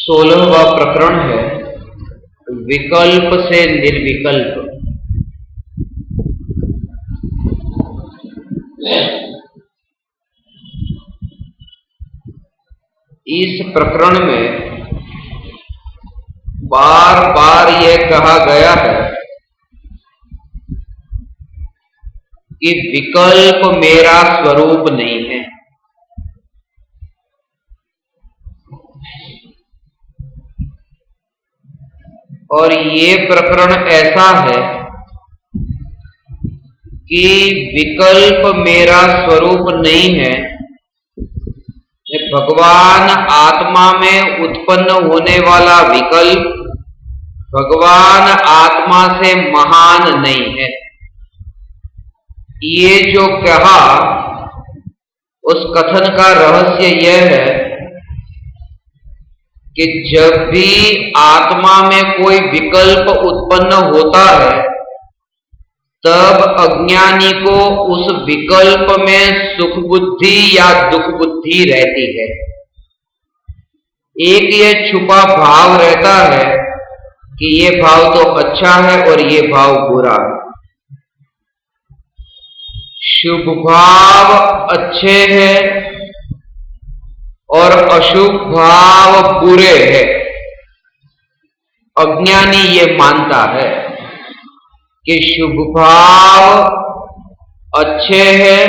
16वां प्रकरण है विकल्प से निर्विकल्प। इस प्रकरण में बार बार यह कहा गया है कि विकल्प मेरा स्वरूप नहीं है। और ये प्रकरण ऐसा है कि विकल्प मेरा स्वरूप नहीं है। भगवान आत्मा में उत्पन्न होने वाला विकल्प भगवान आत्मा से महान नहीं है। ये जो कहा उस कथन का रहस्य यह है कि जब भी आत्मा में कोई विकल्प उत्पन्न होता है तब अज्ञानी को उस विकल्प में सुख बुद्धि या दुख बुद्धि रहती है। एक ये छुपा भाव रहता है कि ये भाव तो अच्छा है और ये भाव बुरा है। शुभ भाव अच्छे हैं और अशुभ भाव बुरे हैं। अज्ञानी ये मानता है कि शुभ भाव अच्छे हैं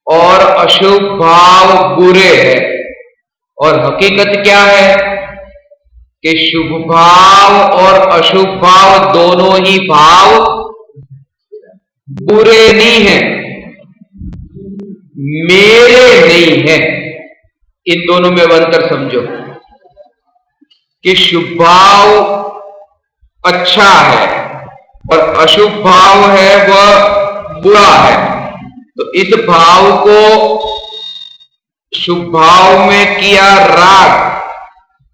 और अशुभ भाव बुरे हैं। और हकीकत क्या है कि शुभ भाव और अशुभ भाव दोनों ही भाव बुरे नहीं हैं, मेरे नहीं है। इन दोनों में अंतर समझो कि शुभ भाव अच्छा है और अशुभ भाव है वह बुरा है। तो इस भाव को शुभ भाव में किया राग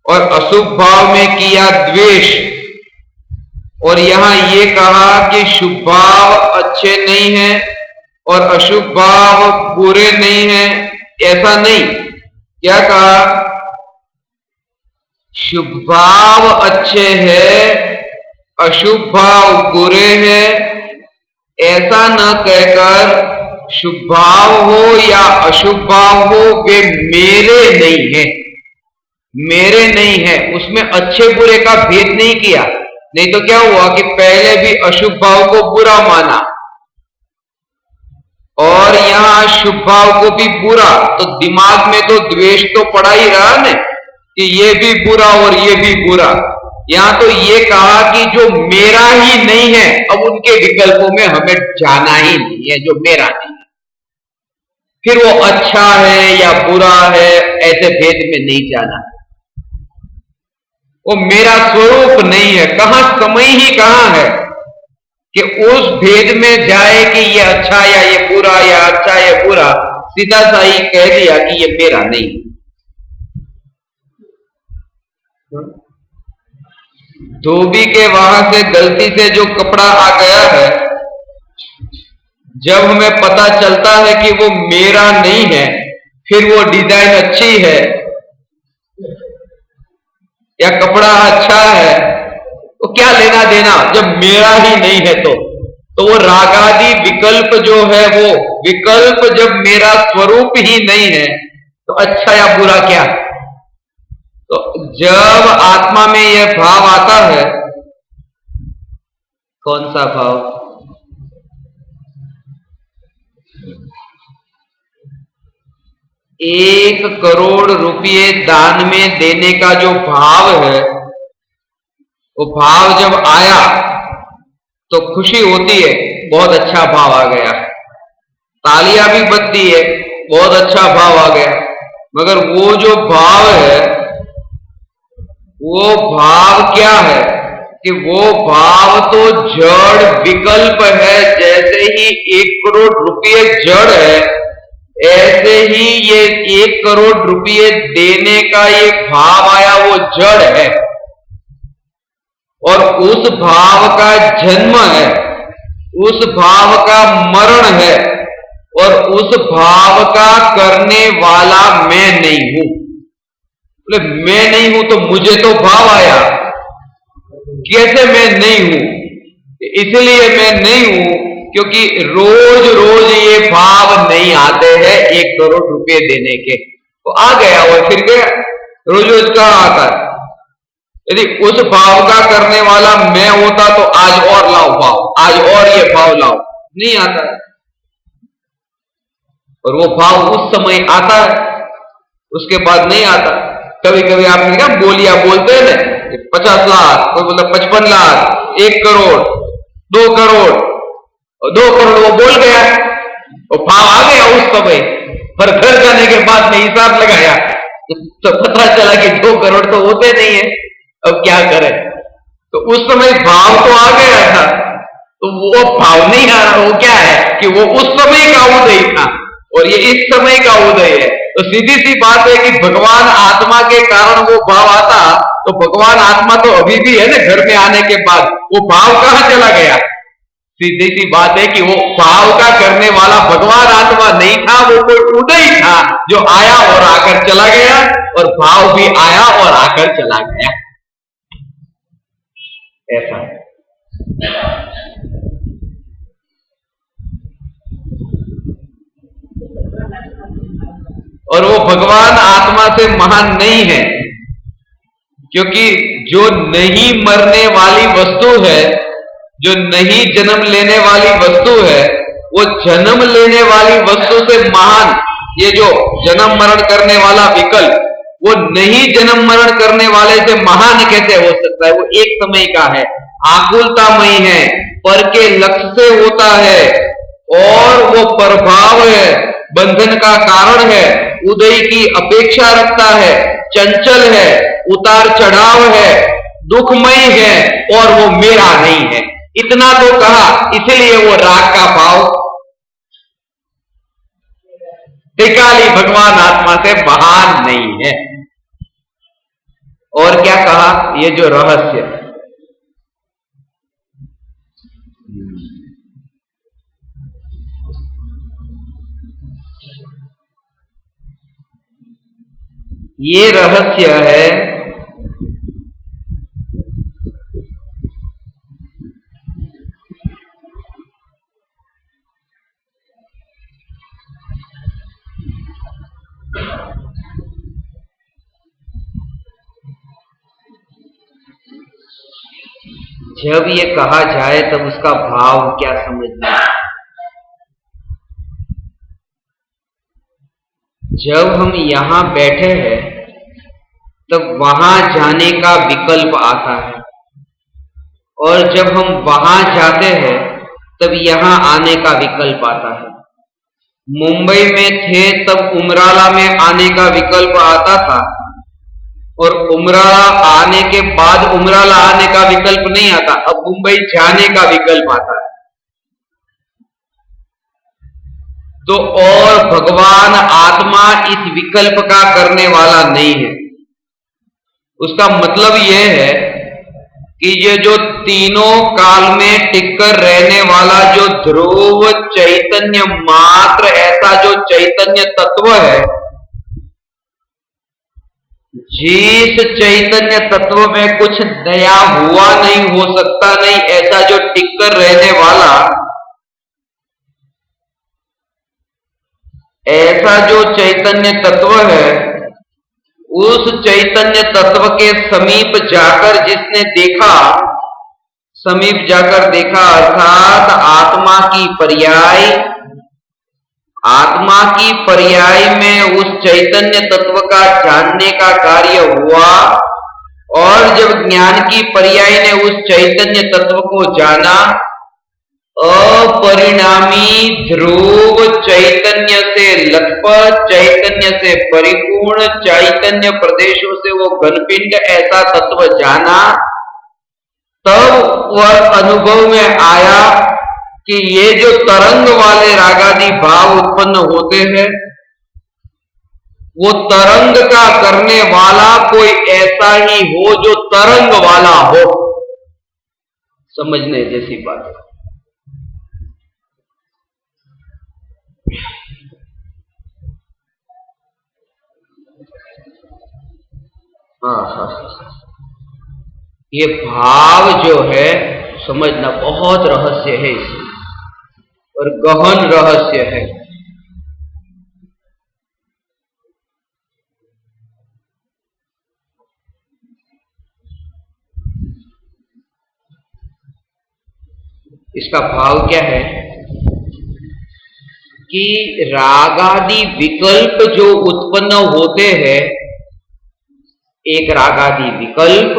और अशुभ भाव में किया द्वेष। और यहां ये कहा कि शुभ भाव अच्छे नहीं है और अशुभ भाव बुरे नहीं है, ऐसा नहीं। क्या कहा? शुभ भाव अच्छे हैं, अशुभ भाव बुरे हैं, ऐसा न कहकर शुभ भाव हो या अशुभ भाव हो वे मेरे नहीं है, मेरे नहीं है। उसमें अच्छे बुरे का भेद नहीं किया। नहीं तो क्या हुआ कि पहले भी अशुभ भाव को बुरा माना और यहां शुभ भाव को भी बुरा। तो दिमाग में तो द्वेष तो पड़ा ही रहा ना कि ये भी बुरा और ये भी बुरा। यहां तो ये कहा कि जो मेरा ही नहीं है, अब उनके विकल्पों में हमें जाना ही नहीं है, जो मेरा नहीं है। फिर वो अच्छा है या बुरा है ऐसे भेद में नहीं जाना। वो मेरा स्वरूप नहीं है। कहां समय ही कहां है कि उस भेद में जाए कि ये अच्छा या ये बुरा या अच्छा या बुरा। सीधा सा ही कह दिया कि ये मेरा नहीं। धोबी के वहां से गलती से जो कपड़ा आ गया है, जब हमें पता चलता है कि वो मेरा नहीं है, फिर वो डिजाइन अच्छी है या कपड़ा अच्छा है, तो क्या लेना देना जब मेरा ही नहीं है। तो वो रागादि विकल्प जो है, वो विकल्प जब मेरा स्वरूप ही नहीं है तो अच्छा या बुरा क्या। तो जब आत्मा में यह भाव आता है, कौन सा भाव? 1 करोड़ रुपये दान में देने का जो भाव है, वो भाव जब आया तो खुशी होती है, बहुत अच्छा भाव आ गया। तालियां भी बजती है, बहुत अच्छा भाव आ गया। मगर वो जो भाव है, वो भाव क्या है कि वो भाव तो जड़ विकल्प है। जैसे ही 1 करोड़ रुपये जड़ है, ऐसे ही ये 1 करोड़ रुपये देने का ये भाव आया, वो जड़ है। और उस भाव का जन्म है, उस भाव का मरण है और उस भाव का करने वाला मैं नहीं हूं। बोले मैं नहीं हूं तो मुझे तो भाव आया, कैसे मैं नहीं हूं? इसलिए मैं नहीं हूं क्योंकि रोज रोज ये भाव नहीं आते हैं 1 करोड़ रुपए देने के। तो आ गया और फिर गया, रोज रोज का आता है। यदि उस भाव का करने वाला मैं होता तो आज और लाओ भाव, आज और ये भाव लाओ, नहीं आता है। और वो भाव उस समय आता है, उसके बाद नहीं आता। कभी कभी आपने क्या बोलिया बोलते हैं ना, 50 लाख, कोई बोलता 55 लाख, 1 करोड़, 2 करोड़, और 2 करोड़ वो बोल गया, और भाव आ गया उस समय। पर घर जाने के बाद में हिसाब लगाया तो पता चला कि 2 करोड़ तो होते नहीं है, अब क्या करें? तो उस समय भाव तो आ गया था, तो वो भाव नहीं आ रहा, वो क्या है कि वो उस समय का उदय था और ये इस समय का उदय है। तो सीधी सी बात है कि भगवान आत्मा के कारण वो भाव आता, तो भगवान आत्मा तो अभी भी है ना घर में आने के बाद, वो भाव कहां चला गया? सीधी सी बात है कि वो भाव का करने वाला भगवान आत्मा नहीं था, वो कोई उदय था जो आया और आकर चला गया, और भाव भी आया और आकर चला गया। ऐसा है। और वो भगवान आत्मा से महान नहीं है, क्योंकि जो नहीं मरने वाली वस्तु है, जो नहीं जन्म लेने वाली वस्तु है, वो जन्म लेने वाली वस्तु से महान, ये जो जन्म मरण करने वाला विकल्प, वो नहीं जन्म मरण करने वाले से महान कैसे हो सकता है? वो एक समय का है, आकुलतामय है, पर के लक्ष्य से होता है, और वो प्रभाव है, बंधन का कारण है, उदय की अपेक्षा रखता है, चंचल है, उतार चढ़ाव है, दुखमय है, और वो मेरा नहीं है। इतना तो कहा, इसलिए वो राग का भाव त्रिकाली भगवान आत्मा से महान नहीं है। और क्या कहा? ये जो रहस्य, ये रहस्य है जब ये कहा जाए तब उसका भाव क्या समझना। जब हम यहां बैठे हैं तब वहां जाने का विकल्प आता है, और जब हम वहां जाते हैं तब यहां आने का विकल्प आता है। मुंबई में थे तब उमराला में आने का विकल्प आता था, और उमराला आने के बाद उमराला आने का विकल्प नहीं आता, अब मुंबई जाने का विकल्प आता है। तो और भगवान आत्मा इस विकल्प का करने वाला नहीं है। उसका मतलब यह है कि ये जो तीनों काल में टिककर रहने वाला जो ध्रुव चैतन्य मात्र, ऐसा जो चैतन्य तत्व है, जिस चैतन्य तत्व में कुछ नया हुआ नहीं, हो सकता नहीं, ऐसा जो टिककर रहने वाला, ऐसा जो चैतन्य तत्व है, उस चैतन्य तत्व के समीप जाकर जिसने देखा, समीप जाकर देखा अर्थात आत्मा की पर्याय, आत्मा की पर्याय में उस चैतन्य तत्व का जानने का कार्य हुआ, और जब ज्ञान की पर्याय ने उस चैतन्य तत्व को जाना, अपरिणामी ध्रुव चैतन्य से लथपथ, चैतन्य से परिपूर्ण, चैतन्य प्रदेशों से वो घनपिंड ऐसा तत्व जाना, तब वह अनुभव में आया कि ये जो तरंग वाले रागादि भाव उत्पन्न होते हैं, वो तरंग का करने वाला कोई ऐसा ही हो जो तरंग वाला हो। समझने जैसी बात है। हाँ हाँ, ये भाव जो है समझना बहुत रहस्य है इसमें, और गहन रहस्य है। इसका भाव क्या है कि रागादि विकल्प जो उत्पन्न होते हैं, एक रागादि विकल्प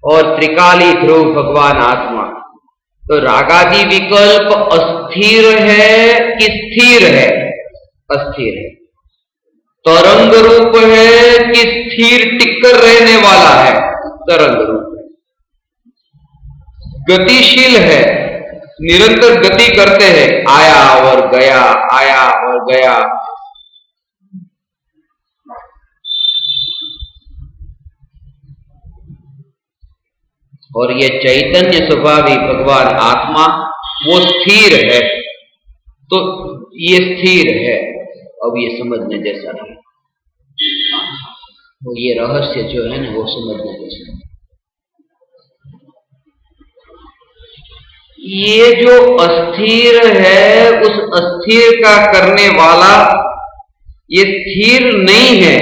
और त्रिकाली ध्रुव भगवान आत्मा, तो रागादि विकल्प अस्थिर है कि स्थिर है? अस्थिर है। तरंग रूप है कि स्थिर टिककर रहने वाला है? तरंग रूप है। गतिशील है, निरंतर गति करते हैं, आया और गया, आया और गया। और ये चैतन्य स्वभावी भगवान आत्मा वो स्थिर है। तो ये स्थिर है, अब ये समझने जैसा है, वो ये रहस्य जो है ना वो समझने जैसा है। ये जो अस्थिर है, उस अस्थिर का करने वाला ये स्थिर नहीं है।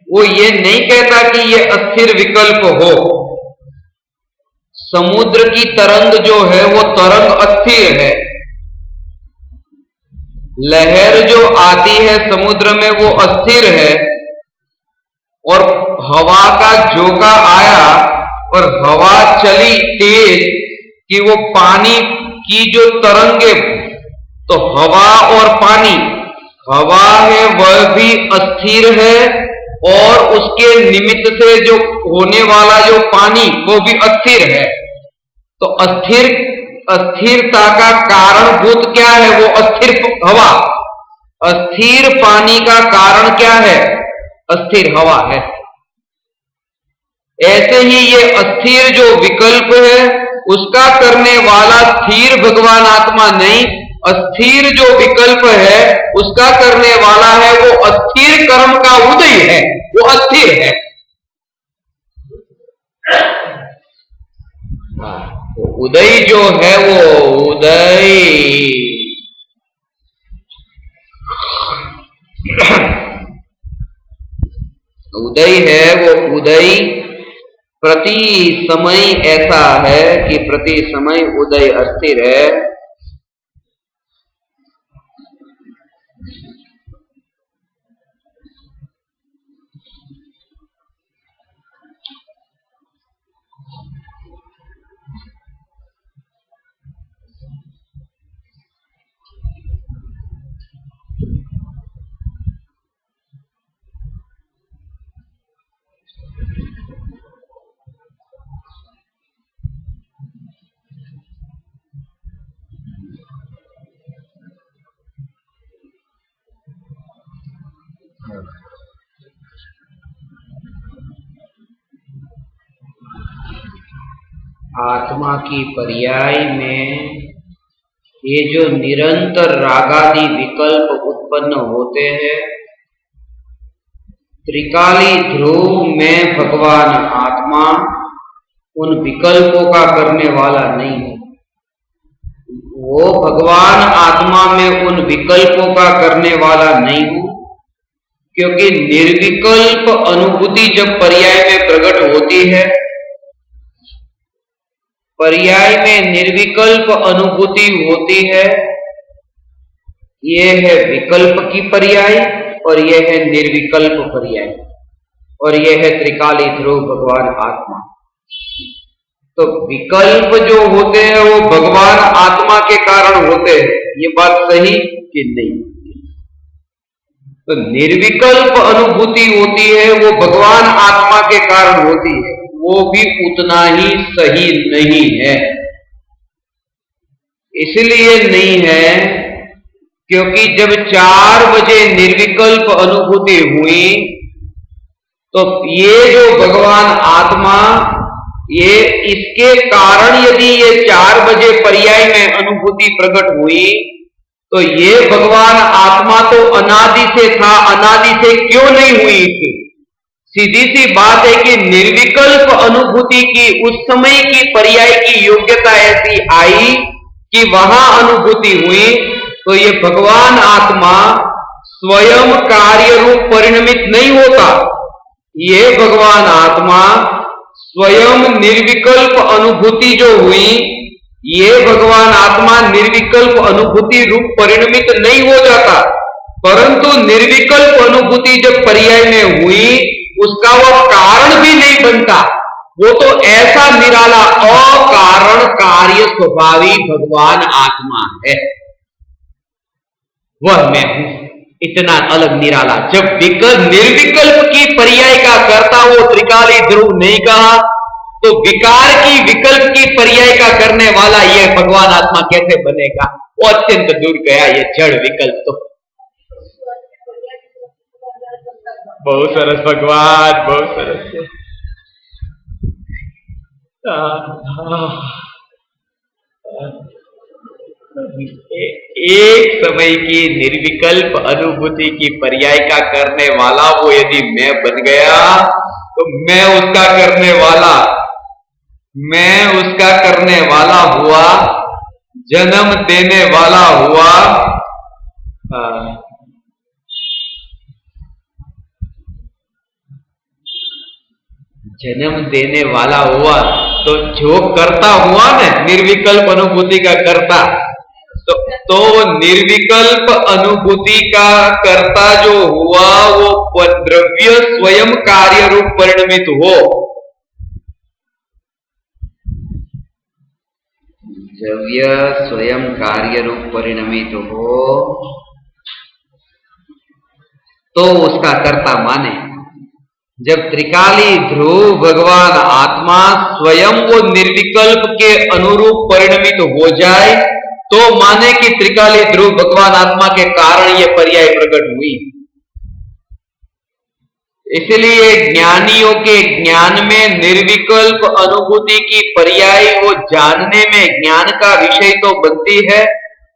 वो ये नहीं कहता कि ये अस्थिर विकल्प हो। समुद्र की तरंग जो है वो तरंग अस्थिर है। लहर जो आती है समुद्र में वो अस्थिर है। और हवा का झोंका आया और हवा चली तेज कि वो पानी की जो तरंगे, तो हवा और पानी, हवा है वह भी अस्थिर है और उसके निमित्त से जो होने वाला जो पानी वो भी अस्थिर है। तो अस्थिरता का कारणभूत क्या है? वो अस्थिर हवा। अस्थिर पानी का कारण क्या है? अस्थिर हवा है। ऐसे ही ये अस्थिर जो विकल्प है उसका करने वाला स्थिर भगवान आत्मा नहीं, अस्थिर जो विकल्प है उसका करने वाला है वो अस्थिर कर्म का उदय है, वो अस्थिर है। वो उदय जो है वो उदय है, वो उदय प्रति समय ऐसा है कि प्रति समय उदय अस्थिर है। आत्मा की पर्याय में ये जो निरंतर रागादि विकल्प उत्पन्न होते हैं, त्रिकाली ध्रुव में भगवान आत्मा उन विकल्पों का करने वाला नहीं है। वो भगवान आत्मा में उन विकल्पों का करने वाला नहीं हूं, क्योंकि निर्विकल्प अनुभूति जब पर्याय में प्रकट होती है, पर्याय में निर्विकल्प अनुभूति होती है, यह है विकल्प की पर्याय और यह है निर्विकल्प पर्याय, और यह है त्रिकाली ध्रुव भगवान आत्मा। तो विकल्प जो होते हैं वो भगवान आत्मा के कारण होते हैं, ये बात सही कि नहीं? तो निर्विकल्प अनुभूति होती है वो भगवान आत्मा के कारण होती है, वो भी उतना ही सही नहीं है। इसलिए नहीं है क्योंकि जब 4 बजे निर्विकल्प अनुभूति हुई तो ये जो भगवान आत्मा, ये इसके कारण यदि ये 4 बजे पर्याय में अनुभूति प्रकट हुई तो ये भगवान आत्मा तो अनादि से था, अनादि से क्यों नहीं हुई थी? सीधी सी बात है कि निर्विकल्प अनुभूति की उस समय की पर्याय की योग्यता ऐसी आई कि वहां अनुभूति हुई तो ये भगवान आत्मा स्वयं कार्य रूप परिणमित नहीं होता। ये भगवान आत्मा स्वयं निर्विकल्प अनुभूति जो हुई, ये भगवान आत्मा निर्विकल्प अनुभूति रूप परिणमित नहीं हो जाता, परंतु निर्विकल्प अनुभूति जब पर्याय में हुई उसका वह कारण भी नहीं बनता। वो तो ऐसा निराला अकारण कार्य स्वभावी भगवान आत्मा है, वह मैं हूं, इतना अलग निराला। जब निर्विकल्प की पर्याय का कर्ता वो त्रिकाली ध्रुव नहीं कहा तो विकार की विकल्प की पर्याय का करने वाला यह भगवान आत्मा कैसे बनेगा? वो अत्यंत दूर गया ये जड़ विकल्प। तो बहुत सरस भगवान, बहुत सरस। एक समय की निर्विकल्प अनुभूति की पर्याय का करने वाला वो यदि मैं बन गया तो मैं उसका करने वाला हुआ, जन्म देने वाला हुआ। जन्म देने वाला हुआ तो जो करता हुआ ना, निर्विकल्प अनुभूति का करता, तो निर्विकल्प अनुभूति का कर्ता जो हुआ वो द्रव्य स्वयं कार्य रूप परिणमित हो। द्रव्य स्वयं कार्य रूप परिणमित हो तो उसका कर्ता माने। जब त्रिकाली ध्रुव भगवान आत्मा स्वयं वो निर्विकल्प के अनुरूप परिणमित हो जाए तो माने कि त्रिकाली ध्रुव भगवान आत्मा के कारण ये पर्याय प्रकट हुई। इसलिए ज्ञानियों के ज्ञान में निर्विकल्प अनुभूति की पर्याय वो जानने में ज्ञान का विषय तो बनती है,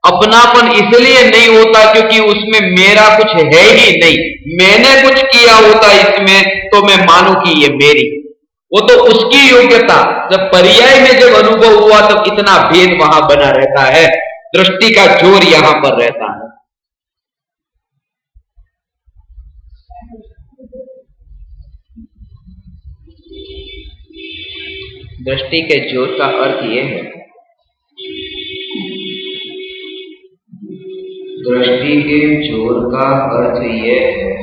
अपनापन इसलिए नहीं होता क्योंकि उसमें मेरा कुछ है ही नहीं। मैंने कुछ किया होता इसमें तो मैं मानूं कि ये मेरी, वो तो उसकी योग्यता। जब पर्याय में जब अनुभव हुआ तब इतना भेद वहां बना रहता है, दृष्टि का जोर यहां पर रहता है। दृष्टि के जोर का अर्थ यह है, दृष्टि के जोर का अर्थ यह है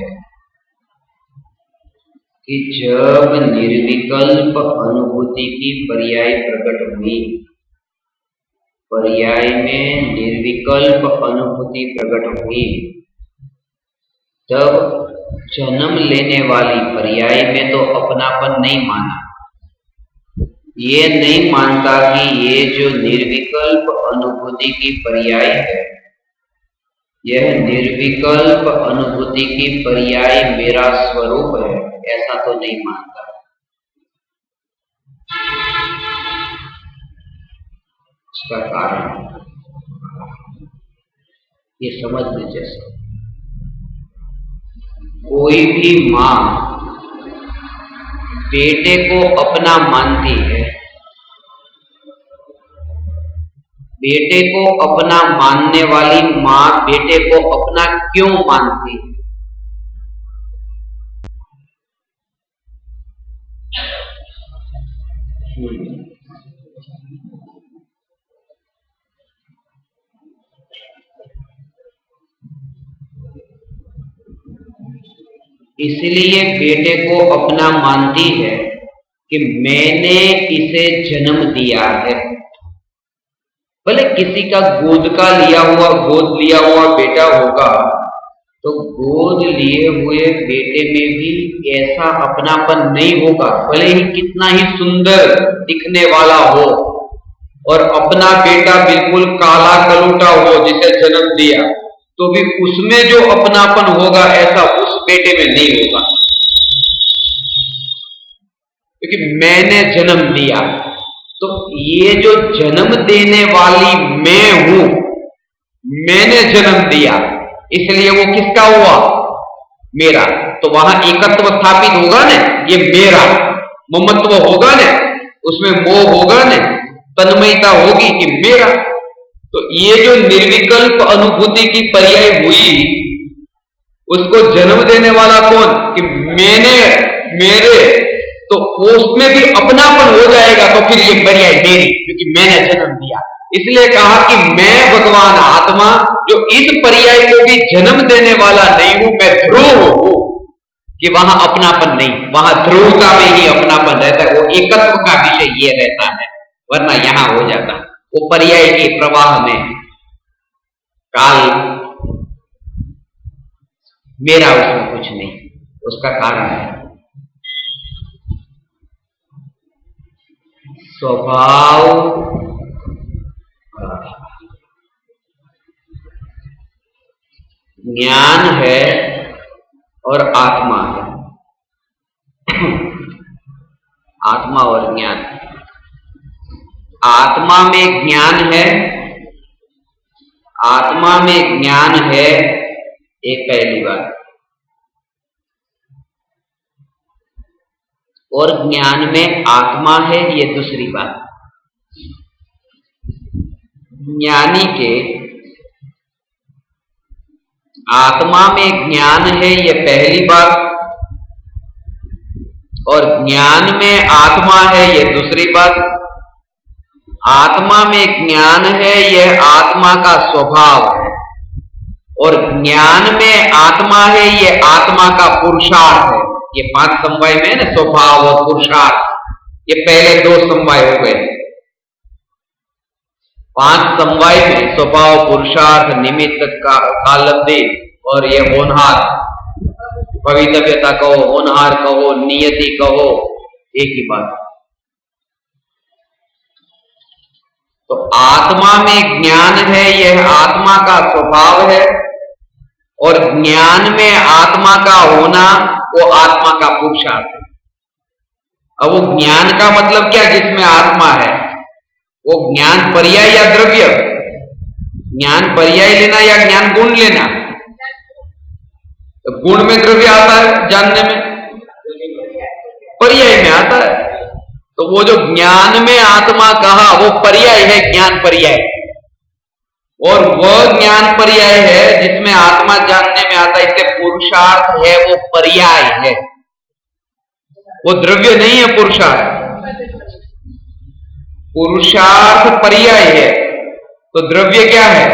कि जब निर्विकल्प अनुभूति की पर्याय प्रकट हुई, पर्याय में निर्विकल्प अनुभूति प्रकट हुई, तब जन्म लेने वाली पर्याय में तो अपनापन नहीं माना। ये नहीं मानता कि ये जो निर्विकल्प अनुभूति की पर्याय है, यह निर्विकल्प अनुभूति की पर्याय मेरा स्वरूप है, ऐसा तो नहीं मानता। इसका कारण ये समझने जैसा, कोई भी मां बेटे को अपना मानती है, बेटे को अपना मानने वाली मां बेटे को अपना क्यों मानती है? इसलिए बेटे को अपना मानती है कि मैंने इसे जन्म दिया है। भले किसी का गोद लिया हुआ बेटा होगा तो गोद लिए हुए बेटे में भी ऐसा अपनापन नहीं होगा, भले ही कितना ही सुंदर दिखने वाला हो और अपना बेटा बिल्कुल काला कलूटा हो जिसे जन्म दिया, तो भी उसमें जो अपनापन होगा ऐसा उस बेटे में नहीं होगा, क्योंकि मैंने जन्म दिया। तो ये जो जन्म देने वाली मैं हूं, मैंने जन्म दिया, इसलिए वो किसका हुआ? मेरा, तो वहां एकत्व स्थापित होगा ना, ये मेरा ममत्व होगा ना, उसमें मोह होगा ना, तन्मयता होगी कि मेरा। तो ये जो निर्विकल्प अनुभूति की पर्याय हुई, उसको जन्म देने वाला कौन? कि मैंने, मेरे, तो उसमें भी अपनापन हो जाएगा, तो फिर ये पर्याय मेरी, क्योंकि मैंने जन्म दिया। इसलिए कहा कि मैं भगवान आत्मा जो इस पर्याय को भी जन्म देने वाला नहीं हूं, मैं ध्रुव हूं, कि वहां अपनापन नहीं, वहां ध्रुवता में ही अपनापन रहता है, वो एकत्व का विषय ये रहता है, वरना यहां हो जाता वो पर्याय के प्रवाह में काल मेरा उसमें कुछ नहीं, उसका कारण है स्वभाव, ज्ञान है और आत्मा है। आत्मा और ज्ञान, आत्मा में ज्ञान है, आत्मा में ज्ञान है, एक पहली बात, और ज्ञान में आत्मा है, ये दूसरी बात। ज्ञानी के आत्मा में ज्ञान है, ये पहली बात, और ज्ञान में आत्मा है, ये दूसरी बात। आत्मा में ज्ञान है, यह आत्मा का स्वभाव है, और ज्ञान में आत्मा है, यह आत्मा का पुरुषार्थ है। ये 5 समवाय में है ना, स्वभाव और पुरुषार्थ, ये पहले 2 समवाय हो गए। 5 समवाय में स्वभाव, पुरुषार्थ, निमित्त, कालब्धि और ये होनहार, भवितव्यता कहो, होनहार कहो, नियति कहो, एक ही बात। तो आत्मा में ज्ञान है, यह आत्मा का स्वभाव है, और ज्ञान में आत्मा का होना वो आत्मा का पुरुषार्थ है। अब वो ज्ञान का मतलब क्या, जिसमें आत्मा है, वो ज्ञान पर्याय या द्रव्य? ज्ञान पर्याय लेना या ज्ञान गुण लेना? तो गुण में द्रव्य आता है, जानने में पर्याय में आता है। तो वो जो ज्ञान में आत्मा कहा, वो पर्याय है, ज्ञान पर्याय, और वह ज्ञान पर्याय है जिसमें आत्मा जानने में आता है। इससे पुरुषार्थ है, वो पर्याय है, वो द्रव्य नहीं है। पुरुषार्थ पर्याय है, तो द्रव्य क्या है?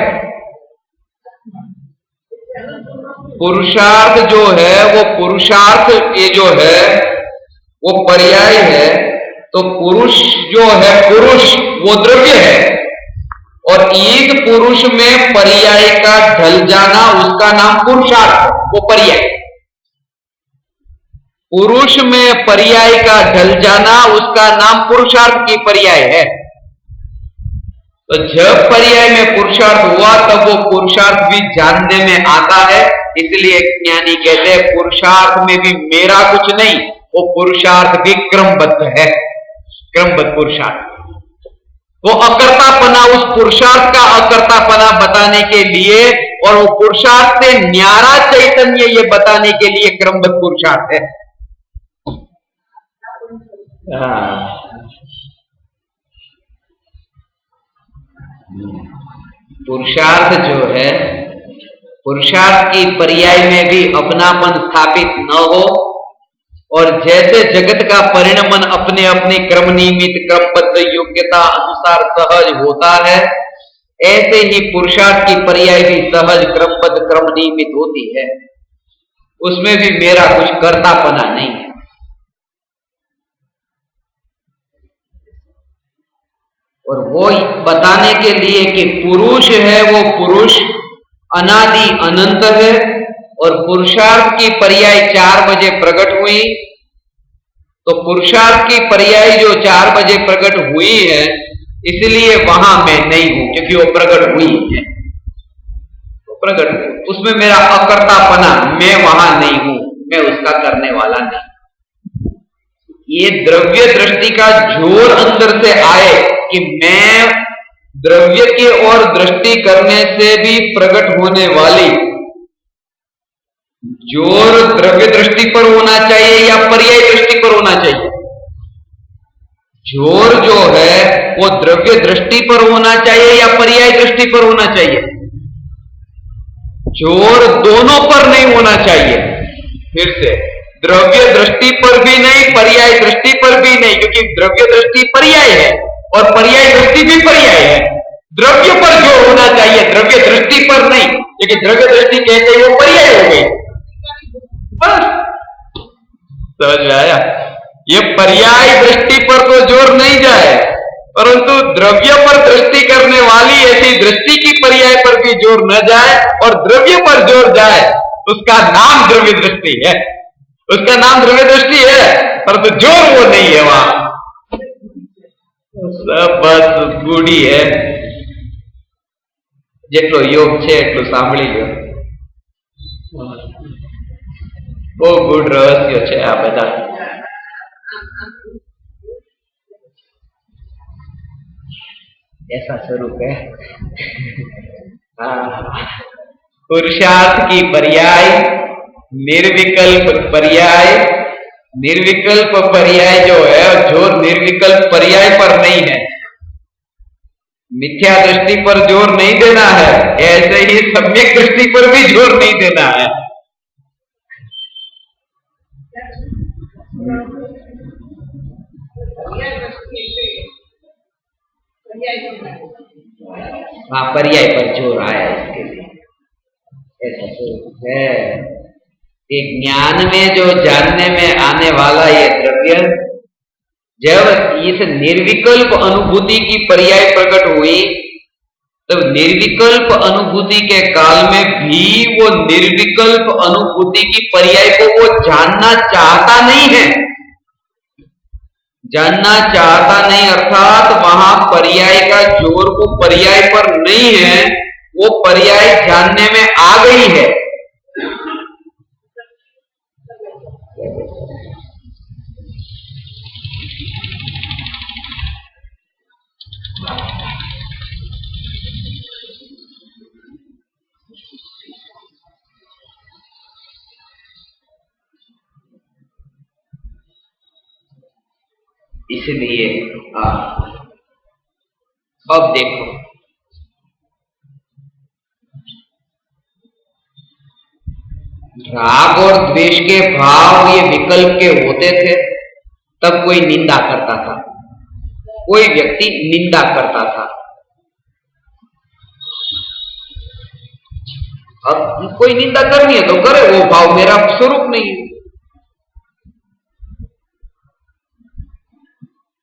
पुरुषार्थ जो है वो पुरुषार्थ, ये जो है वो पर्याय है। तो पुरुष जो है, पुरुष वो द्रव्य है, और एक पुरुष में पर्याय का ढल जाना, उसका नाम पुरुषार्थ, वो पर्याय। पुरुष में पर्याय का ढल जाना, उसका नाम पुरुषार्थ की पर्याय है। तो जब पर्याय में पुरुषार्थ हुआ, तब वो पुरुषार्थ भी जानने में आता है। इसलिए ज्ञानी कहते हैं पुरुषार्थ में भी मेरा कुछ नहीं, वो पुरुषार्थ भी क्रमबद्ध है, क्रमबद्ध पुरुषार्थ। वो अकर्तापना, उस पुरुषार्थ का अकर्तापना बताने के लिए, और वो पुरुषार्थ से न्यारा चैतन्य ये बताने के लिए क्रमबद्ध पुरुषार्थ है। पुरुषार्थ जो है, पुरुषार्थ की पर्याय में भी अपनापन स्थापित न हो, और जैसे जगत का परिणमन अपने अपने क्रम नियमित क्रमबद्ध योग्यता अनुसार सहज होता है, ऐसे ही पुरुषार्थ की पर्याय भी सहज क्रमबद्ध क्रम नियमित होती है। उसमें भी मेरा कुछ कर्तापना नहीं है। और वो बताने के लिए कि पुरुष है, वो पुरुष अनादि अनंत है, और पुरुषार्थ की पर्याय 4 बजे प्रकट हुई। तो पुरुषार्थ की पर्याय जो 4 बजे प्रकट हुई है, इसलिए वहां मैं नहीं हूं, क्योंकि वो प्रकट हुई है, तो प्रकट हुई, उसमें मेरा अकर्तापना, मैं वहां नहीं हूं, मैं उसका करने वाला नहीं। ये द्रव्य दृष्टि का जोर अंदर से आए कि मैं द्रव्य की ओर दृष्टि करने से भी प्रकट होने वाली जोर द्रव्य दृष्टि पर होना चाहिए या पर्याय दृष्टि पर होना चाहिए? जोर जो है वो द्रव्य दृष्टि पर होना चाहिए या पर्याय दृष्टि पर होना चाहिए? जोर दोनों पर नहीं होना चाहिए। फिर से, द्रव्य दृष्टि पर भी नहीं, पर्याय दृष्टि पर भी नहीं, क्योंकि द्रव्य दृष्टि पर्याय है और पर्याय दृष्टि भी पर्याय है। द्रव्य पर जोर होना चाहिए, द्रव्य दृष्टि पर नहीं, क्योंकि द्रव्य दृष्टि कहते ही वो पर्याय हो गई। बस समझ में आया? ये पर्याय दृष्टि पर तो जोर नहीं जाए, परंतु द्रव्य पर दृष्टि करने वाली ऐसी दृष्टि की पर्याय पर भी जोर न जाए और द्रव्य पर जोर जाए, उसका नाम द्रव्य दृष्टि है, उसका नाम द्रव्य दृष्टि है, परंतु जोर वो नहीं है। वहां सब बस गुड़ी है। જેટલો યોગ છે એટલું સાંભળી લો, બહુ ગૂઢ રહસ્ય છે આ બધા। ऐसा स्वरूप है। पुरुषार्थ की पर्याय, निर्विकल्प पर्याय, निर्विकल्प पर्याय जो है, जो निर्विकल्प पर्याय पर नहीं है, मिथ्या दृष्टि पर जोर नहीं देना है, ऐसे ही सम्यक दृष्टि पर भी जोर नहीं देना है। हाँ, पर्याय पर जोर आया इसके लिए, ऐसा स्वरूप है। एक ज्ञान में जो जानने में आने वाला ये द्रव्य, जब इस निर्विकल्प अनुभूति की पर्याय प्रकट हुई, तब निर्विकल्प अनुभूति के काल में भी वो निर्विकल्प अनुभूति की पर्याय को वो जानना चाहता नहीं है। जानना चाहता नहीं अर्थात वहां पर्याय का जोर वो पर्याय पर नहीं है, वो पर्याय जानने में आ गई है। इसलिए अब देखो, राग और द्वेष के भाव ये विकल्प के होते थे, तब कोई निंदा करता था, कोई व्यक्ति निंदा करता था। अब कोई निंदा करनी है तो करे, वो भाव मेरा स्वरूप नहीं है।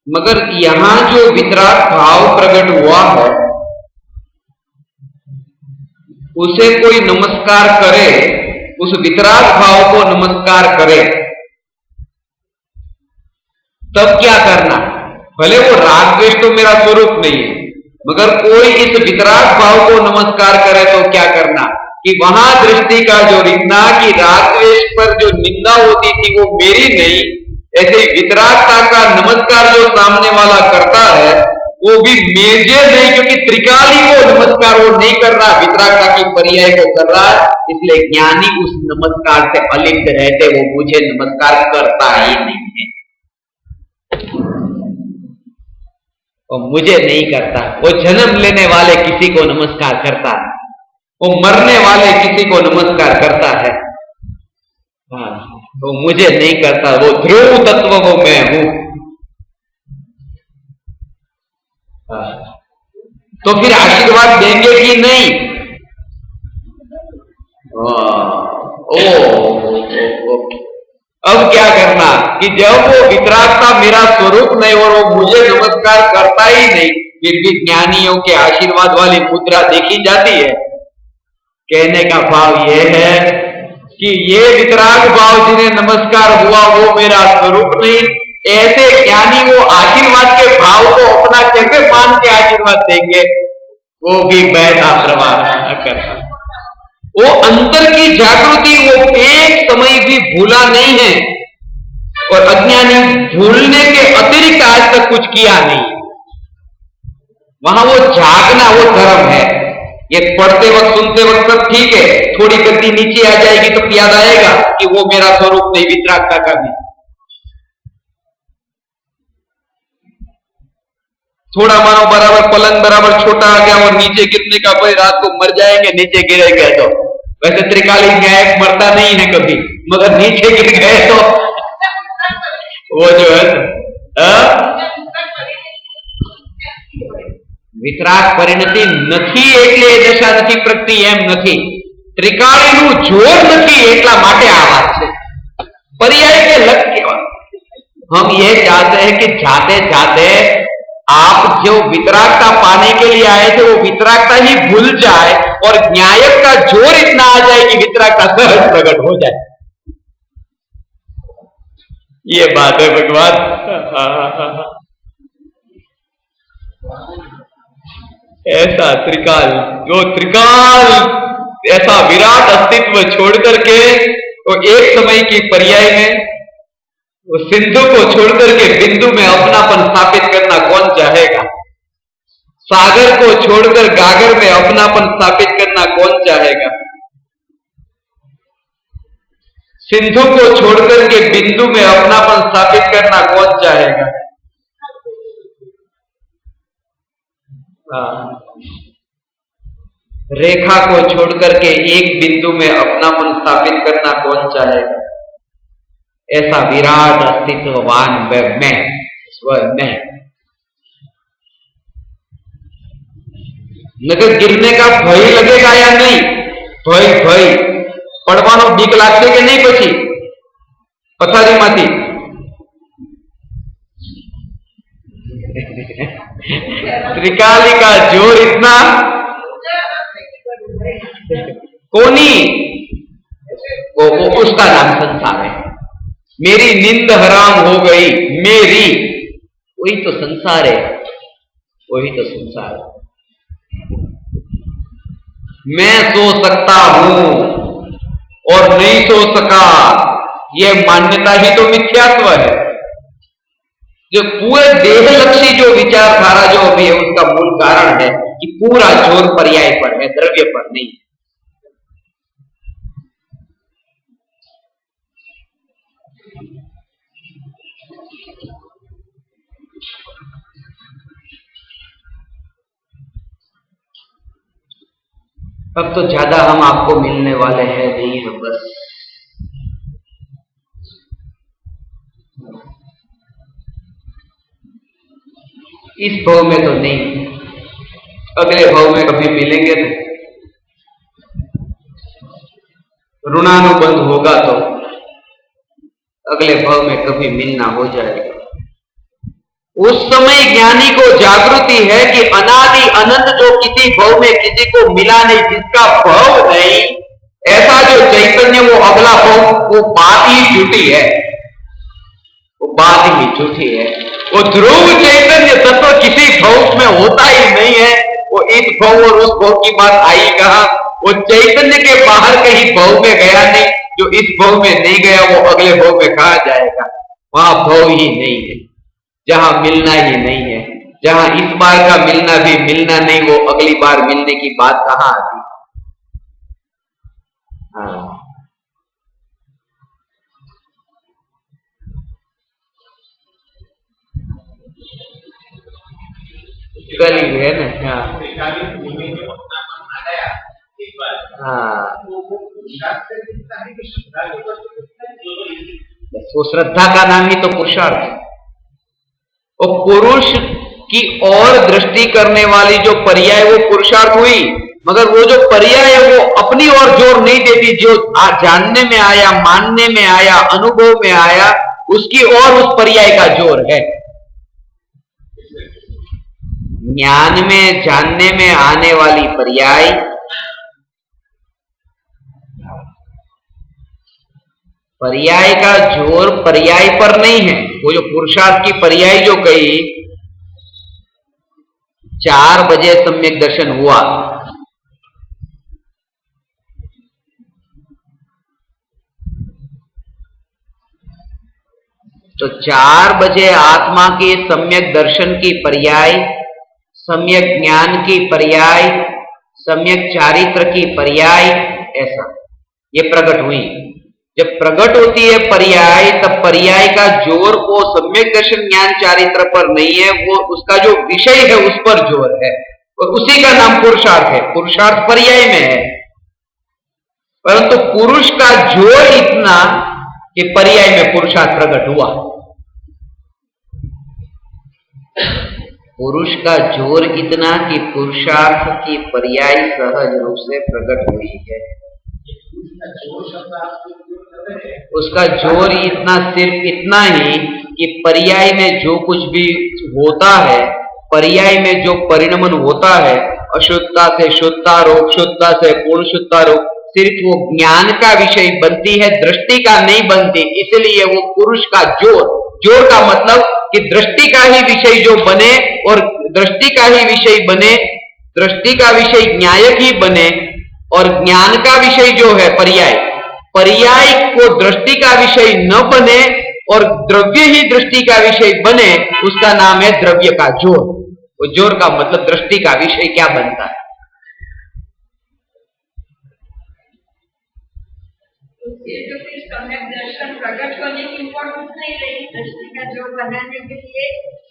मगर यहां जो वितराग भाव प्रकट हुआ है, उसे कोई नमस्कार करे, उस वितराग भाव को नमस्कार करे, तब क्या करना? भले वो राग द्वेष तो मेरा स्वरूप नहीं है, मगर कोई इस वितराग भाव को नमस्कार करे तो क्या करना? कि वहां दृष्टि का जो रिकना कि राग द्वेष पर जो निंदा होती थी वो मेरी नहीं, ऐसे वितरागता का नमस्कार जो सामने वाला करता है वो भी मेजे नहीं, क्योंकि त्रिकाली को नमस्कार वो नहीं कर रहा, वितरागता की पर्याय को कर रहा है। इसलिए ज्ञानी उस नमस्कार से अलिप्त रहते, वो मुझे नमस्कार करता ही नहीं है, वो मुझे नहीं करता। वो जन्म लेने वाले किसी को नमस्कार करता है, वो मरने वाले किसी को नमस्कार करता है, हाँ, वो मुझे नहीं करता। वो ध्रुव तत्व वो मैं हूं। तो फिर आशीर्वाद देंगे कि नहीं? अब क्या करना कि जब वो वितरागता मेरा स्वरूप नहीं और वो मुझे नमस्कार करता ही नहीं, फिर भी ज्ञानियों के आशीर्वाद वाली मुद्रा देखी जाती है। कहने का भाव यह है कि ये वितराग भाव जिन्हें नमस्कार हुआ वो मेरा स्वरूप नहीं, ऐसे ज्ञानी वो आशीर्वाद के भाव को अपना कैसे मान के आशीर्वाद देंगे? वो भी बहता प्रवाह करता, वो अंतर की जागृति वो एक समय भी भूला नहीं है, और अज्ञानी भूलने के अतिरिक्त आज तक कुछ किया नहीं। वहां वो जागना वो धर्म है, ये पढ़ते वक्त सुनते वक्त सब ठीक है, थोड़ी गति नीचे आ जाएगी तो याद आएगा कि वो मेरा स्वरूप नहीं, वितरागता का भी। थोड़ा मानो बराबर पलंग बराबर छोटा आ गया और नीचे गिरने का भय, रात को मर जाएंगे नीचे गिरे गए तो। वैसे त्रिकालीन न्याय मरता नहीं है कभी, मगर नीचे गिर गए तो वो जो है વિતરાગ પરિણતિ નથી એટલે એ દશા નથી પ્રગટી એમ નથી, ત્રિકાળીનું જોર નથી એટલા માટે આ વાત છે। पर्याय के लग केवल हम ये चाहते हैं कि जाते जाते आप जो वितरागता पाने के लिए आए थे वो वितरागता ही भूल जाए और न्यायक का जोर इतना आ जाए कि वितरागता सहज प्रकट हो जाए। ये बात है भगवान। ऐसा त्रिकाल, जो त्रिकाल ऐसा विराट अस्तित्व छोड़ करके तो एक समय की पर्याय में वो सिंधु को छोड़ करके बिंदु में अपनापन स्थापित करना कौन चाहेगा? सागर को छोड़कर गागर में अपनापन स्थापित करना कौन चाहेगा? सिंधु को छोड़कर के बिंदु में अपनापन स्थापित करना कौन चाहेगा? रेखा को छोड़कर के एक बिंदु में अपनापन स्थापित करना कौन चाहेगा? ऐसा विराट अस्तित्ववान मैं स्वर मैं, नगर गिरने का भय लगेगा या नहीं? भय भय પડવાનો બીક લાગશે કે નહીં? પછી પથારીમાંથી त्रिकाली का जोर इतना कोनी वो उसका नाम संसार है। मेरी नींद हराम हो गई, मेरी, वही तो संसार है, वही तो संसार है। मैं सो सकता हूं और नहीं सो सका, ये मान्यता ही तो मिथ्यात्व है। जो पूरे देहलक्षी जो विचारधारा जो अभी है उसका मूल कारण है कि पूरा जोर पर्याय पर है, द्रव्य पर नहीं। अब तो ज्यादा हम आपको मिलने वाले हैं नहीं है, बस इस भाव में तो नहीं, अगले भाव में कभी मिलेंगे तो ऋणानुबंध होगा तो अगले भाव में कभी मिलना हो जाएगा। उस समय ज्ञानी को जागृति है कि अनादि अनंत जो किसी भाव में किसी को मिला नहीं, जिसका भाव नहीं, ऐसा जो चैतन्य वो अगला भाव वो बात ही झूठी है, वो बात ही झूठी है। वो ध्रुव चैतन्य तत्व किसी भाव में होता ही नहीं है। वो इस भाव और उस भाव की बात आई कहा, वो चैतन्य के बाहर कहीं भाव में गया नहीं। जो इस भाव में नहीं गया वो अगले भाव में कहा जाएगा? वहां भाव ही नहीं है, जहां मिलना ही नहीं है, जहां इस बार का मिलना भी मिलना नहीं, वो अगली बार मिलने की बात कहां आती? हाँ, कली है ना। हाँ, वो श्रद्धा का नाम ही तो पुरुषार्थ है। और पुरुष की ओर दृष्टि करने वाली जो पर्याय वो पुरुषार्थ हुई, मगर वो जो पर्याय है वो अपनी ओर जोर नहीं देती। जो जानने में आया, मानने में आया, अनुभव में आया, उसकी ओर उस पर्याय का जोर है। ज्ञान में, जानने में आने वाली पर्याय पर्याय का जोर पर्याय पर नहीं है। वो जो पुरुषार्थ की पर्याय जो कही, 4 बजे सम्यक दर्शन हुआ, तो 4 बजे आत्मा के सम्यक दर्शन की पर्याय, सम्यक ज्ञान की पर्याय, सम्यक चारित्र की पर्याय, ऐसा ये प्रकट हुई। जब प्रकट होती है पर्याय, तब पर्याय का जोर वो सम्यक दर्शन ज्ञान चारित्र पर नहीं है, वो उसका जो विषय है उस पर जोर है, और उसी का नाम पुरुषार्थ है। पुरुषार्थ पर्याय में है, परंतु पुरुष का जोर इतना कि पर्याय में पुरुषार्थ प्रकट हुआ। पुरुष का जोर इतना कि पुरुषार्थ की पर्याय सहज रूप से प्रकट हुई है। उसका जोर इतना, सिर्फ इतना ही कि पर्याय में जो कुछ भी होता है, पर्याय में जो परिणमन होता है, अशुद्धता से शुद्धारोप, शुद्धता से पूर्ण शुद्धारोप, सिर्फ वो ज्ञान का विषय बनती है, दृष्टि का नहीं बनती। इसलिए वो पुरुष का जोर, जोर का मतलब कि दृष्टि का ही विषय जो बने, और दृष्टि का ही विषय बने, दृष्टि का विषय न्यायक ही बने, और ज्ञान का विषय जो है पर्याय, पर्याय को दृष्टि का विषय न बने और द्रव्य ही दृष्टि का विषय बने, उसका नाम है द्रव्य का जोर। वो जोर का मतलब दृष्टि का विषय क्या बनता है। तो फिर सम्यक दर्शन प्रकट करने की इम्पोर्टेंस नहीं रही। दृष्टि का जोर बनाने के लिए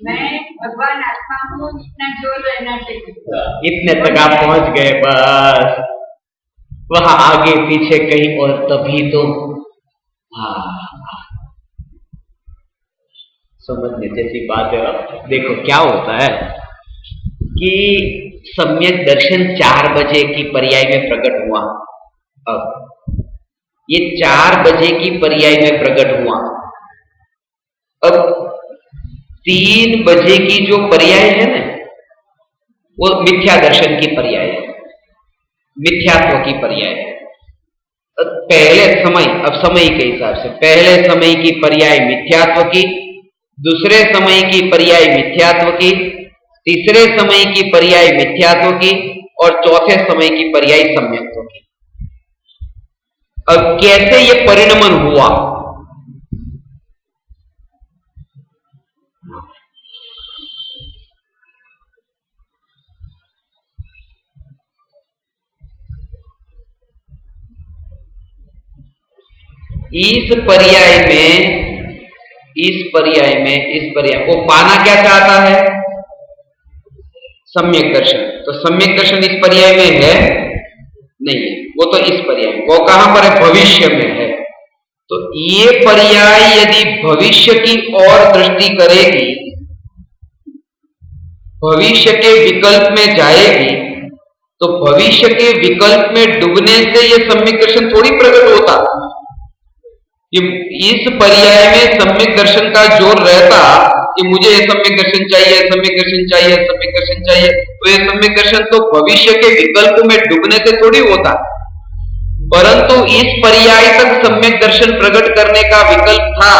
मैं भगवान आत्मा हूँ, इतना जोर रहना चाहिए। इतने तक आप पहुंच गए, बस वहां आगे पीछे कहीं और, तभी तो समझने जैसी बात है। अब देखो क्या होता है कि सम्यक दर्शन 4 बजे की पर्याय में प्रकट हुआ। अब ये 4 बजे की पर्याय में प्रकट हुआ। अब 3 बजे की जो पर्याय है ना, वो मिथ्या दर्शन की पर्याय है, मिथ्यात्व की पर्याय है। पहले समय, अब समय के हिसाब से पहले समय की पर्याय मिथ्यात्व की, दूसरे समय की पर्याय मिथ्यात्व की, तीसरे समय की पर्याय मिथ्यात्व की, और चौथे समय की पर्याय सम्यक्त्व की। अब कैसे ये परिणमन हुआ? इस पर्याय को पाना क्या चाहता है? सम्यक दर्शन। तो सम्यक दर्शन इस पर्याय में है नहीं है, वो तो इस पर्याय में, वो कहां पर है? भविष्य में है। तो ये पर्याय यदि भविष्य की ओर दृष्टि करेगी, भविष्य के विकल्प में जाएगी, तो भविष्य के विकल्प में डूबने से ये सम्यक दर्शन थोड़ी प्रकट होता। ये इस पर्याय में सम्यक दर्शन का जोर रहता कि मुझे सम्यक दर्शन चाहिए, सम्यक दर्शन चाहिए, सम्यक दर्शन चाहिए, तो ये सम्यक दर्शन तो भविष्य के विकल्प में डूबने से थोड़ी होता। परंतु इस पर्याय तक सम्यक दर्शन प्रकट करने का विकल्प था,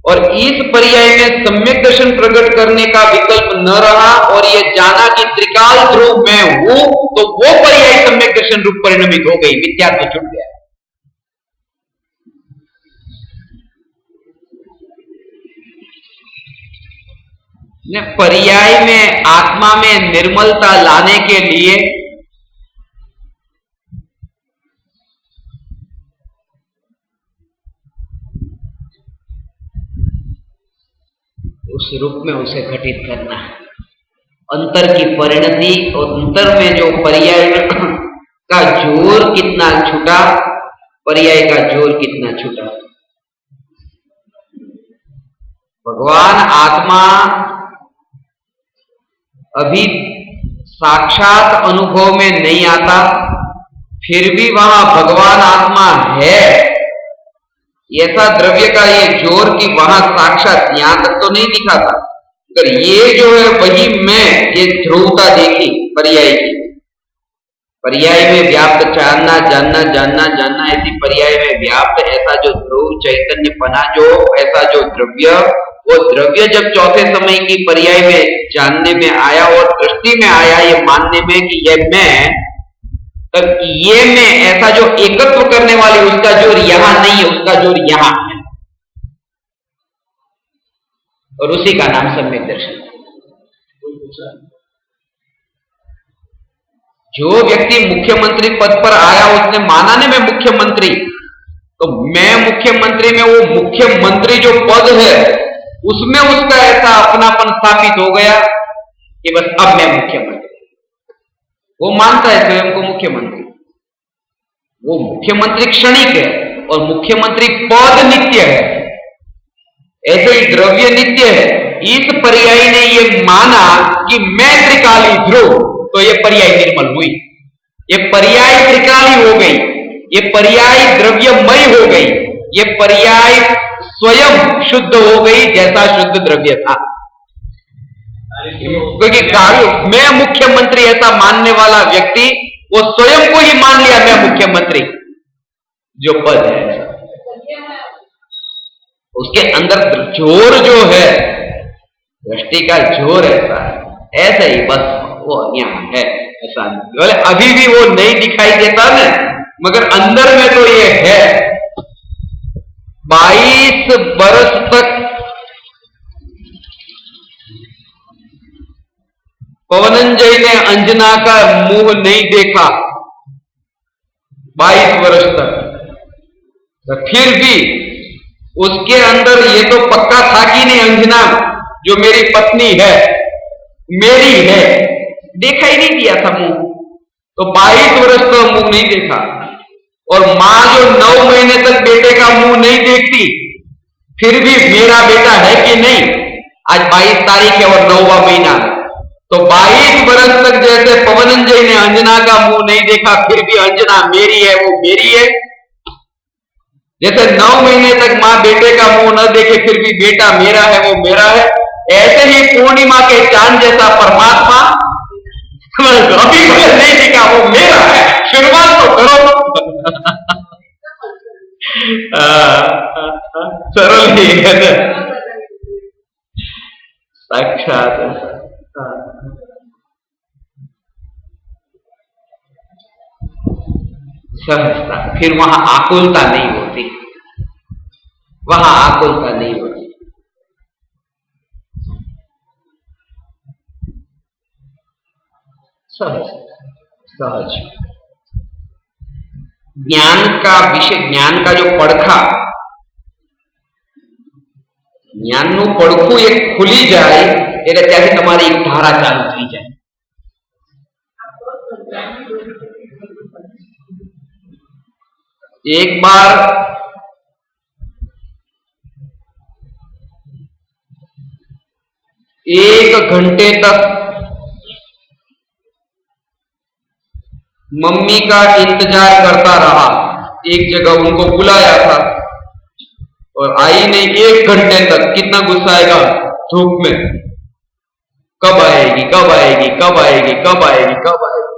और इस पर्याय में सम्यक दर्शन प्रकट करने का विकल्प न रहा, और ये जाना कि त्रिकाल ध्रुव मैं हूं, तो वो पर्याय सम्यक दर्शन रूप परिणमित हो गई, मिथ्यात्व छूट गया। पर्याय में आत्मा में निर्मलता लाने के लिए उस रूप में उसे घटित करना है। अंतर की परिणति, और अंतर में जो पर्याय का जोर कितना छूटा, पर्याय का जोर कितना छूटा। भगवान आत्मा अभी साक्षात अनुभव में नहीं आता, फिर भी वहां भगवान आत्मा है, ऐसा द्रव्य का ये जोर कि वहां साक्षात यहां तक तो नहीं दिखाता। अगर ये जो है वही मैं, ये ध्रुवता देखी पर्याय की, पर्याय में व्याप्त जानना जानना जानना जानना, ऐसी पर्याय में व्याप्त ऐसा जो ध्रुव चैतन्य पना, जो ऐसा जो द्रव्य, वो द्रव्य जब चौथे समय की पर्याय में जानने में आया और दृष्टि में आया, ये मानने में कि ये मैं, तब ये मैं ऐसा जो एकत्व करने वाले, उसका जोर यहां नहीं है, उसका जोर यहां है, और उसी का नाम सम्यक दर्शन। जो व्यक्ति मुख्यमंत्री पद पर आया उसने माना नहीं मैं मुख्यमंत्री, तो मैं मुख्यमंत्री में वो मुख्यमंत्री जो पद है उसमें उसका ऐसा अपनापन स्थापित हो गया कि बस अब मैं मुख्यमंत्री। वो मानता है स्वयं को मुख्यमंत्री। वो मुख्यमंत्री क्षणिक है और मुख्यमंत्री पद नित्य है। ऐसे ही द्रव्य नित्य है। इस पर्यायी ने ये माना कि मैं त्रिकाली ध्रुव, तो ये पर्याय निर्मल हुई। ये पर्याय त्रिकाली हो गई, ये पर्याय द्रव्यमय हो गई, ये पर्याय स्वयं शुद्ध हो गई जैसा शुद्ध द्रव्य था। क्योंकि मैं मुख्यमंत्री ऐसा मानने वाला व्यक्ति वो स्वयं को ही मान लिया मैं मुख्यमंत्री जो पद है। उसके अंदर जोर जो है, दृष्टि का जोर ऐसा है, ऐसा ही बस वो यहाँ है, ऐसा बोले अभी भी वो नहीं दिखाई देता ना, मगर अंदर में तो ये है। 22 वर्ष तक पवनंजय ने अंजना का मुंह नहीं देखा, 22 वर्ष तक। तो फिर भी उसके अंदर ये तो पक्का था कि नहीं अंजना जो मेरी पत्नी है मेरी है, देखा ही नहीं दिया था मुंह। तो 22 वर्ष तक मुंह नहीं देखा। और मां जो 9 महीने तक बेटे का मुंह नहीं देखती फिर भी मेरा बेटा है कि नहीं, आज 22 तारीख है और 9वां महीना है, तो 22 वर्ष तक जैसे पवनंजय ने अंजना का मुंह नहीं देखा फिर भी अंजना मेरी है, वो मेरी है। जैसे 9 महीने तक मां बेटे का मुंह न देखे फिर भी बेटा मेरा है, वो मेरा है, ऐसे ही पूर्णिमा के चांद जैसा परमात्मा अभी मुझे नहीं दिखा वो मेरा है, शुरुआत तो करो। सरल ही है साक्षात सहजता। फिर वहां आकुलता नहीं होती, वहां आकुलता नहीं होती। सहज सहज ज्ञान का विषय, ज्ञान का जो પડખા, જ્ઞાનનું પડખું એક ખુલી જાય એટલે ત્યાંથી તમારી એક ધારા ચાલુ થઈ જાય। एक बार एक घंटे तक मम्मी का इंतजार करता रहा। एक जगह उनको बुलाया था और आई नहीं। 1 घंटे तक कितना गुस्सा आएगा धूप में, कब आएगी कब आएगी कब आएगी कब आएगी कब आएगी,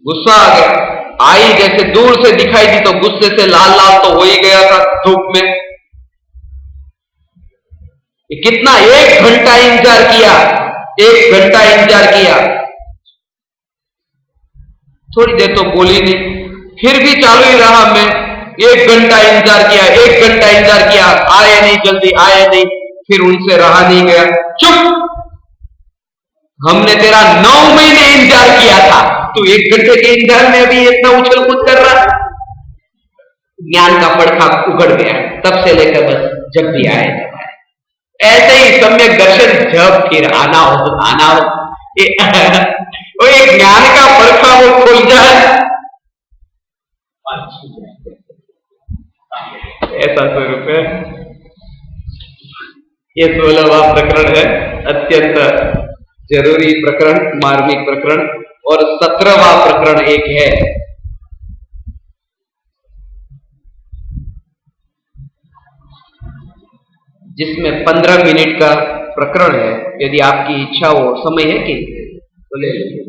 गुस्सा आ गया। आई जैसे दूर से दिखाई दी तो गुस्से से लाल लाल तो हो ही गया था धूप में। कितना 1 घंटा इंतजार किया, 1 घंटा इंतजार किया, थोड़ी देर तो बोली नहीं, फिर भी चालू ही रहा। मैं 1 घंटा इंतजार किया, 1 घंटा इंतजार किया, आए नहीं, जल्दी आए नहीं। फिर उनसे रहा नहीं गया, चुप, हमने तेरा 9 महीने इंतजार किया था, तू 1 घंटे के इंतजार में भी इतना उछल कूद कर रहा। ज्ञान का પડખા उगड़ गया, तब से लेकर बस जब भी आए तब आए। ऐसे ही सम्यक दर्शन जब फिर आना हो वो एक ज्ञान का પડખા वो खुल जाए, ऐसा स्वरूप है। ये 16वां प्रकरण है, अत्यंत जरूरी प्रकरण, मार्मिक प्रकरण। और 17वां प्रकरण एक है, जिसमें 15 मिनट का प्रकरण है। यदि आपकी इच्छा हो, समय है कि तो ले लीजिए।